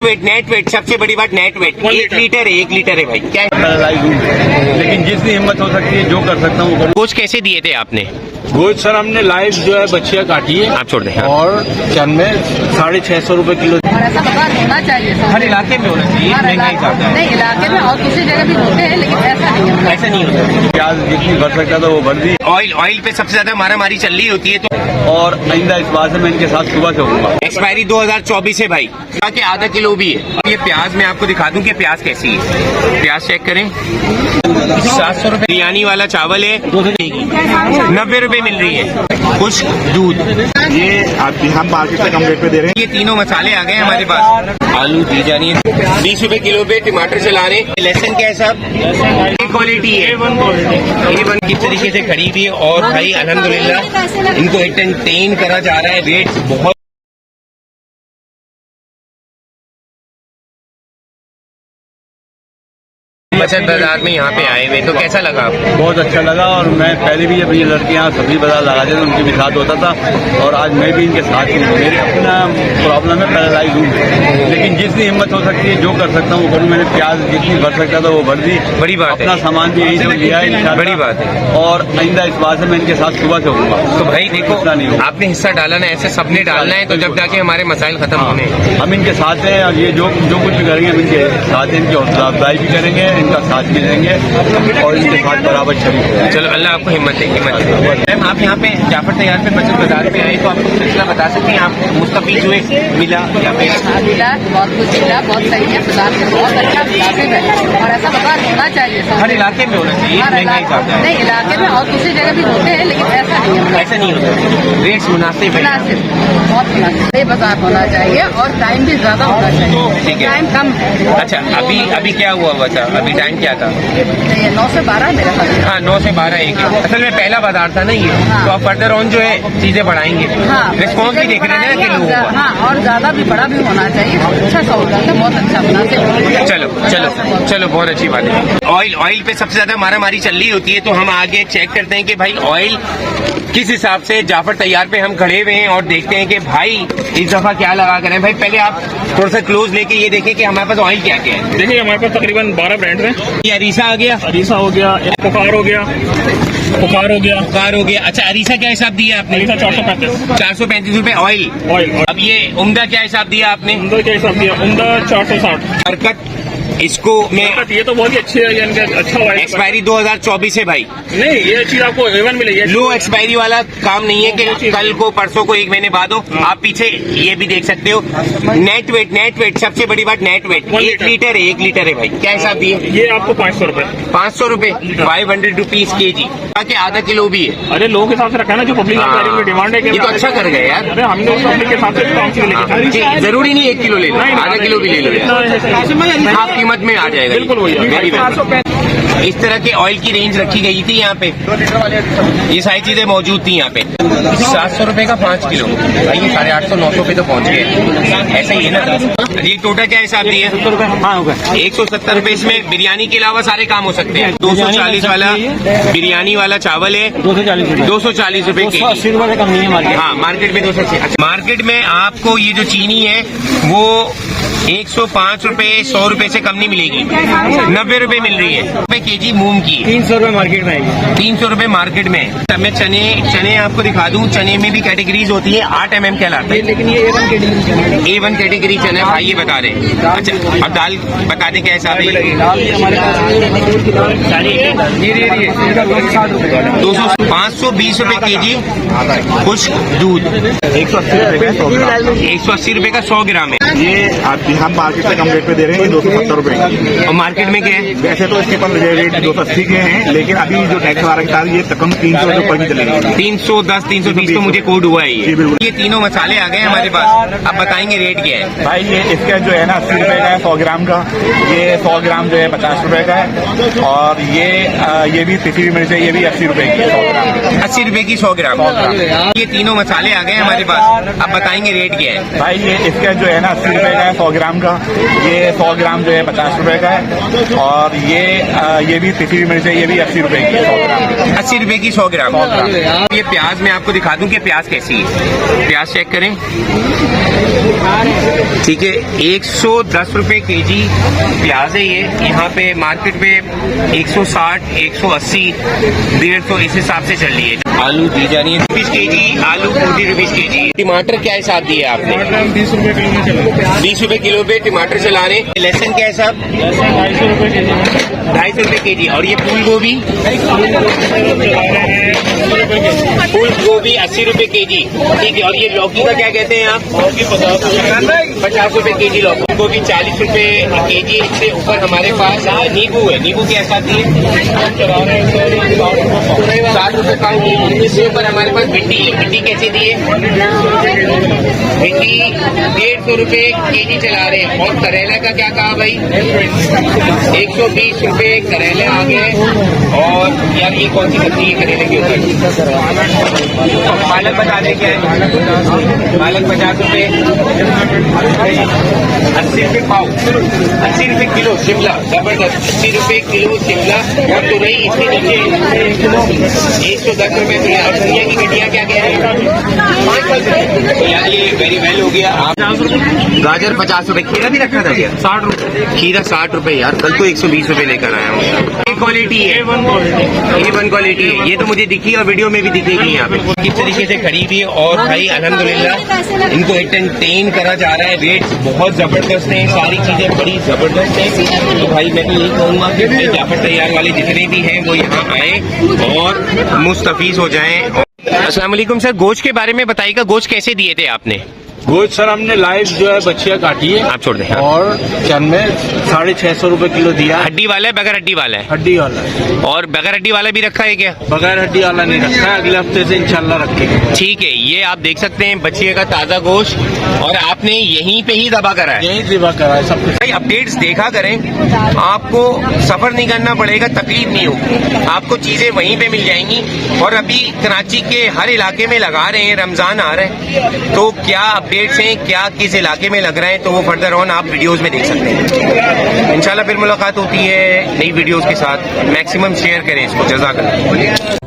Wait net wait सबसे बड़ी बात नेट वेट 1 लीटर है भाई। क्या लेकिन जितनी हिम्मत हो सकती है जो कर सकता हूँ। गोश्त कैसे दिए थे आपने? गोश्त सर हमने लाइव जो है बच्चियाँ काटी है आप छोड़ दें। हाँ। और चंद में 650 रुपए किलो। और ऐसा बगान होना चाहिए सर। हर इलाके में होना चाहिए, महंगाई ज्यादा है। नहीं, इलाके में और दूसरी जगह भी होते हैं, लेकिन ऐसा नहीं होता। ऐसा नहीं होता। प्याज जितनी भर सकता था वो भर दी। ऑयल पे सबसे ज्यादा मारामारी चल रही होती है तो और आइंदा इस बात से मैं इनके साथ सुबह से होऊंगा। एक्सपायरी 2024 है भाई, के आधा किलो भी है। ये प्याज मैं आपको दिखा दूं कि प्याज कैसी है। प्याज चेक करें, 700 रुपए। बिरयानी वाला चावल है 90 रुपए मिल रही है। खुश्क दूध ये हम मार्केट से कम रेट पे दे रहे हैं। ये तीनों मसाले आ गए हमारे पास। आलू दी जा रही है 20 रुपए किलो पे। टमाटर चला रहे हैं। लहसुन क्या है साहब? क्वालिटी है A1 किस तरीके से खरीदी है। और भाई अल्हम्दुलिल्लाह इनको एंटरटेन करा जा रहा है। रेट बहुत बचत बाजार में यहाँ पे आए हुए, तो कैसा लगा आपको? बहुत अच्छा लगा। और मैं पहले भी जब ये लड़कियाँ सब्जी बाजार लगाते थे उनके भी साथ होता था और आज मैं भी इनके साथ हूँ। मेरे अपना प्रॉब्लम है, पैरालाइज हूँ, लेकिन जितनी हिम्मत हो सकती है जो कर सकता हूँ वो करूँ। मैंने प्याज जितनी भर सकता था वो भर दी। बड़ी बात अपना है। सामान भी यही सब लिया है इंशाल्लाह। बड़ी बात है। और आइंदा इस बात से मैं इनके साथ सुबह से होऊंगा। तो भाई देखो, इतना नहीं होगा। आपने हिस्सा डाला ना, ऐसे सबने डालना है, तो जब जाके हमारे मसाइल खत्म होने हैं। हम इनके साथ हैं और ये जो कुछ भी करेंगे हम इनके साथ हैं। इनकी हौसला अफजाई भी करेंगे, इनका साथ भी देंगे और इनके साथ बराबर शरीक है। चलो अल्लाह आपको हिम्मत दे, हिम्मत दे। मैम आप यहाँ पे जाफर तैयार पे बचत बाजार पे आए, तो आप कुछ सिलसिला बता सकते हैं? आप मुस्तफीद हुए मिला या फिर मिला, बहुत कुछ मिला, बहुत सही है। बाजार में बहुत अच्छा मुनासिब है और ऐसा बाजार होना चाहिए सर। हर इलाके में होना चाहिए, हर महंगाई ज्यादा है। नहीं, इलाके में और दूसरी जगह भी होते हैं, लेकिन ऐसा नहीं होता। ऐसा नहीं होता। रेट्स मुनासिब है। मुनासिब, बहुत मुनासिब। ये बाजार होना चाहिए और टाइम भी ज्यादा होना चाहिए। ठीक है। टाइम कम है। अच्छा, अभी क्या हुआ था? अभी टाइम क्या था? ये 9 से 12 मेरा ख्याल है। हाँ, 9 से 12 एक है। असल में पहला बाजार था ना ये, तो आप फर्दर ऑन जो है चीजें बढ़ाएंगे। हाँ, रिस्पॉन्स भी देख रहे हैं ना कि लोगों का। हाँ, और ज्यादा भी बड़ा भी होना चाहिए। अच्छा सहूलत है, बहुत अच्छा मुनासिब। चलो चलो चलो, बहुत अच्छी बात है। ऑयल पे सबसे ज्यादा मारामारी चल रही होती है, तो हम आगे चेक करते हैं कि भाई ऑयल किस हिसाब से। जाफर तैयार पे हम खड़े हुए हैं और देखते हैं कि भाई इस दफा क्या लगा कर हैं। भाई पहले आप थोड़ा सा क्लोज लेके ये देखें कि हमारे पास ऑयल क्या क्या है। देखिए हमारे पास तकरीबन 12 ब्रांड हैं। ये अरीसा आ गया, अरीसा हो गया, पुकार हो गया, कार हो गया। अच्छा, अरीसा क्या हिसाब दिया आपने? अरीसा 435 435 रुपए ऑयल। ऑयल। अब ये उम्दा क्या हिसाब दिया आपने? उमदा क्या हिसाब दिया? उमदा 460। हरकत इसको मैं ये तो बहुत ही अच्छी है, यानी कि अच्छा हुआ है। एक्सपायरी 2024 है भाई। नहीं, ये चीज आपको A1 मिलेगी। लो एक्सपायरी वाला काम नहीं है कि कल को परसों को 1 महीने बाद हो। आप पीछे ये भी देख सकते हो। नेट वेट सबसे बड़ी बात नेट वेट 1 लीटर है भाई। क्या हिसाब दिए? ये आपको 500 रुपए। 500 रुपए, 500 रुपीज KG के आधा किलो भी है। अरे लोगों के हिसाब से रखा है ना, जो पब्लिक की डिमांड है। ये तो अच्छा कर गए यार। अरे हमने उस पब्लिक के हिसाब से काम से लेके जी, जरूरी नहीं 1 किलो ले लो, आधा किलो भी ले लो, हाफ कीमत में आ जाएगा। बिल्कुल वही है। Very well। इस तरह के ऑयल की रेंज रखी गई थी यहाँ पे, ये सारी चीजें मौजूद थी यहाँ पे। 700 रुपए का 5 किलो भाई, ये 850 900 पे तो पहुँच गए। ऐसा ही है ना। ये टोटा क्या हिसाब दिए? 170 रुपए। इसमें बिरयानी के अलावा सारे काम हो सकते हैं। 240 वाला बिरयानी वाला चावल है 240 रुपए के। 80 रुपए कम नहीं है मार्केट। हाँ, मार्केट में 280। अच्छा, मार्केट में आपको ये जो चीनी है वो 105 रुपए 100 रुपए से कम नहीं मिलेगी, 90 रुपए मिल रही है। KG मूंग की 300 रुपए मार्केट में आएगी। 300 रुपए मार्केट में। तब मैं चने आपको दिखा दूं। चने में भी कैटेगरीज होती है, 8 MM कहलाता है, लेकिन ये A1 कैटेगरी चने भाई ये बता रहे। अच्छा, अब दाल बता दें क्या हिसाब है? 520 रुपए KG खुश्क दूध 180 रुपए का 100 ग्राम है। ये हम मार्केट से कम रेट पे दे रहे हैं। 270 रुपए की। और मार्केट में क्या है? वैसे तो इसके पर रेट 280 के हैं, लेकिन अभी जो टैक्स वाला के साथ ये कम 300 के ऊपर भी चलेगी। 310 320 तो मुझे कोड हुआ है जी, ये। बिल्कुल। ये तीनों मसाले आ गए हमारे पास। अब बताएंगे रेट क्या है? भाई ये इसका जो है ना 80 रुपए का है 100 ग्राम का। ये 100 ग्राम जो है 50 रुपए का है। और ये भी पिसी हुई मिर्च है, ये भी 80 रुपए की 100 ग्राम। 80 रुपए की 100 ग्राम। ये तीनों मसाले आ गए हमारे पास। अब बताएंगे रेट क्या है? भाई ये इसका जो है ना 80 रुपए का है 100 ग्राम का। ये 100 ग्राम जो है 50 रुपए का है। और ये भी तिथि मिर्च है, ये भी 80 रुपए की 100 ग्राम। 80 रुपए की 100 ग्राम। ये प्याज मैं आपको दिखा दूं कि प्याज कैसी है। प्याज चेक करें, ठीक है, 110 रुपए केजी प्याज है ये। यहाँ पे मार्केट में 160, 180, 150 इस हिसाब से चल रही है। आलू दी जा रही है 20 केजी, आलू 40 रुपीज केजी। टमाटर क्या हिसाब दिया आपने? 20 रुपए किलो में चला। 20 रुपए किलो पे टमाटर चला रहे हैं। लहसुन क्या हिसाब? 250 रुपए केजी। 250 रुपए केजी। और ये फूल गोभी? फूल गोभी 80 रुपए केजी, ठीक है। और ये लौकी का क्या कहते हैं आप? 50 रुपए केजी लौकी। गोभी 40 रुपए केजी। इससे ऊपर हमारे पास नींबू है। नींबू के हिसाब दिए 60 रुपए पाव नींबू। इससे ऊपर हमारे पास भिंडी है। भिंडी कैसे दिए? भिंडी 150 रुपए केजी चला रहे हैं। और करेला का क्या कहा भाई? 120 रुपए करेले आ गए। और यार ये कौन सी सब्जी है करेले के ऊपर? पालक बता दें क्या है? पालक 50 रुपए। 80 रुपए पाव, 80 रुपए किलो शिमला। जबरदस्त, 80 रुपए किलो शिमला। और तुरई इसके नीचे 110 रुपए तुरई। और धनिया की गड्डिया क्या कह रहे हैं? 5 रुपए। यार ये वेरी वेल हो गया। आप गाजर 50 रुपए। खीरा भी रखा था क्या? 60 रुपए। खीरा 60 रुपए। यार कल तो 120 रुपए लेकर आया हूँ। ये क्वालिटी है, A1 क्वालिटी है। ये तो मुझे दिखी और वीडियो में भी दिखेगी यहाँ पे किस तरीके से खरीदी। और भाई अल्हम्दुलिल्लाह इनको एंटरटेन करा जा रहा है। रेट्स बहुत जबरदस्त हैं, सारी चीजें बड़ी जबरदस्त हैं। तो भाई मैं तो यही कहूँगा कि भाई जाफर तैयार वाले जितने भी हैं वो यहाँ आए और मुस्तफीज हो जाएं। अस्सलाम वालेकुम सर, गोश्त के बारे में बताइएगा, गोश्त कैसे दिए थे आपने? गोश्त सर हमने लाइव जो है बच्चियाँ काटी है आप छोड़ दें। हाँ। और चंद में 650 रुपए किलो दिया। हड्डी वाला है बगैर हड्डी वाला है? हड्डी वाला है। और बगैर हड्डी वाला भी रखा है क्या? बगैर हड्डी वाला नहीं रखा है, अगले हफ्ते से इंशाल्लाह रखेंगे। ठीक है, ये आप देख सकते हैं बच्चिए का ताजा गोश्त। और आपने यहीं पे ही दबा करा है? यही दिवा करा है सब कुछ। भाई अपडेट्स देखा करें, आपको सफर नहीं करना पड़ेगा, तकलीफ नहीं होगी, आपको चीजें वहीं पे मिल जाएंगी। और अभी कराची के हर इलाके में लगा रहे हैं, रमजान आ रहे हैं, तो क्या अपडेट्स हैं, क्या किस इलाके में लग रहे हैं, तो वो फर्दर ऑन आप वीडियोस में देख सकते हैं। इंशाल्लाह फिर मुलाकात होती है नई वीडियोस के साथ। मैक्सिमम शेयर करें इसको। जज़ाकल्लाह।